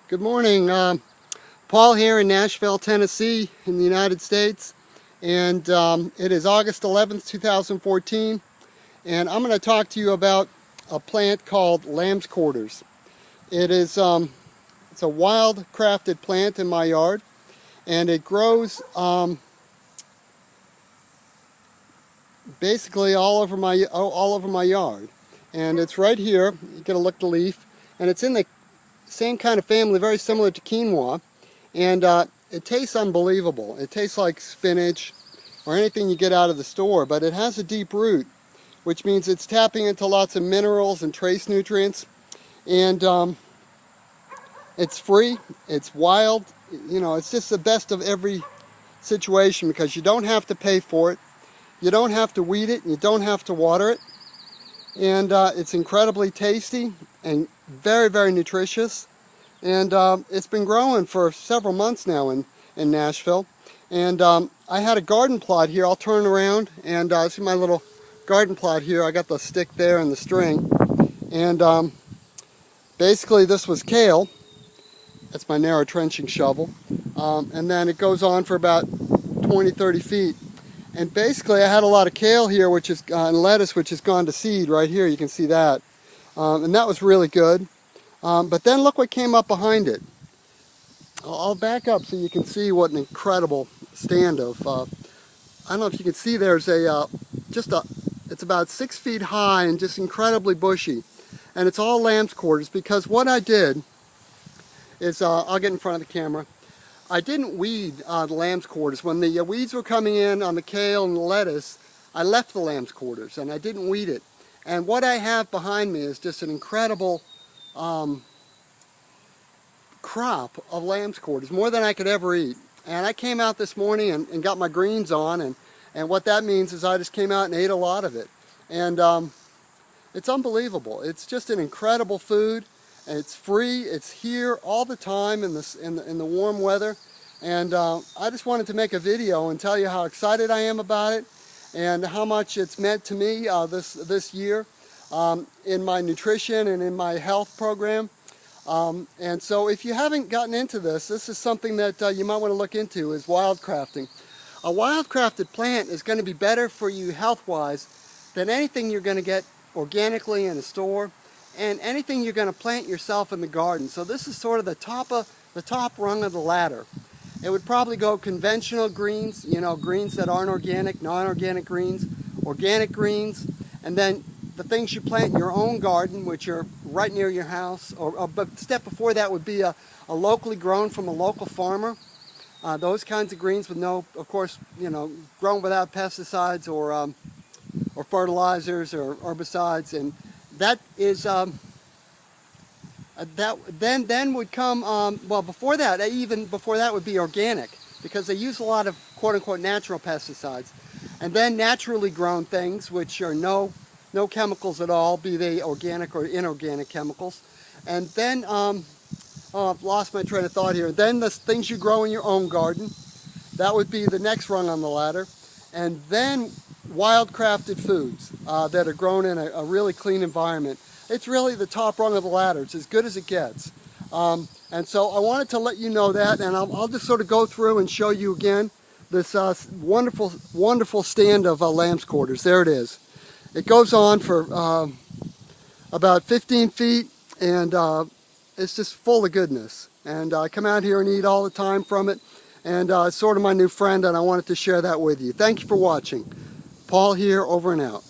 Good morning. Paul here in Nashville, Tennessee in the United States. And it is August 11th, 2014. And I'm going to talk to you about a plant called Lambsquarters. It is it's a wild crafted plant in my yard. And it grows basically all over my yard. And it's right here. You get a look at the leaf. And it's in the same kind of family, very similar to quinoa, and it tastes unbelievable. It tastes like spinach or anything you get out of the store, but it has a deep root, which means it's tapping into lots of minerals and trace nutrients, and it's free, it's wild, you know, it's just the best of every situation because you don't have to pay for it, you don't have to weed it, and you don't have to water it, and it's incredibly tasty and very, very nutritious. And it's been growing for several months now in Nashville. And I had a garden plot here. I'll turn around and see my little garden plot here. I got the stick there and the string. And basically this was kale. That's my narrow trenching shovel. And then it goes on for about 20, 30 feet. And basically I had a lot of kale here, which is and lettuce, which has gone to seed right here. You can see that. And that was really good. But then look what came up behind it. I'll back up so you can see what an incredible stand of, I don't know if you can see there's it's about 6 feet high and just incredibly bushy. And it's all Lambsquarters because what I did is, I'll get in front of the camera, I didn't weed the Lambsquarters. When the weeds were coming in on the kale and the lettuce, I left the Lambsquarters and I didn't weed it. And what I have behind me is just an incredible crop of Lambsquarters, more than I could ever eat. And I came out this morning and got my greens on, and what that means is I just came out and ate a lot of it. And it's unbelievable. It's just an incredible food. And it's free. It's here all the time in the warm weather. And I just wanted to make a video and tell you how excited I am about it, and how much it's meant to me this year in my nutrition and in my health program. And so if you haven't gotten into this is something that you might want to look into, is wildcrafting. A wildcrafted plant is going to be better for you health-wise than anything you're going to get organically in a store and anything you're going to plant yourself in the garden. So this is sort of the top rung of the ladder. It would probably go conventional greens, you know, greens that aren't organic, non-organic greens, organic greens, and then the things you plant in your own garden, which are right near your house. But step before that would be a locally grown from a local farmer. Those kinds of greens with no, of course, you know, grown without pesticides or fertilizers or herbicides, and that is then would come, well, before that, even before that would be organic, because they use a lot of quote-unquote natural pesticides. And then naturally grown things, which are no chemicals at all, be they organic or inorganic chemicals. And then, I've lost my train of thought here. Then the things you grow in your own garden, that would be the next rung on the ladder. And then wildcrafted foods that are grown in a really clean environment. It's really the top rung of the ladder. It's as good as it gets. And so I wanted to let you know that, and I'll just sort of go through and show you again this wonderful, wonderful stand of Lambsquarters. There it is. It goes on for about 15 feet, and it's just full of goodness. And I come out here and eat all the time from it, and it's sort of my new friend, and I wanted to share that with you. Thank you for watching. Paul here, over and out.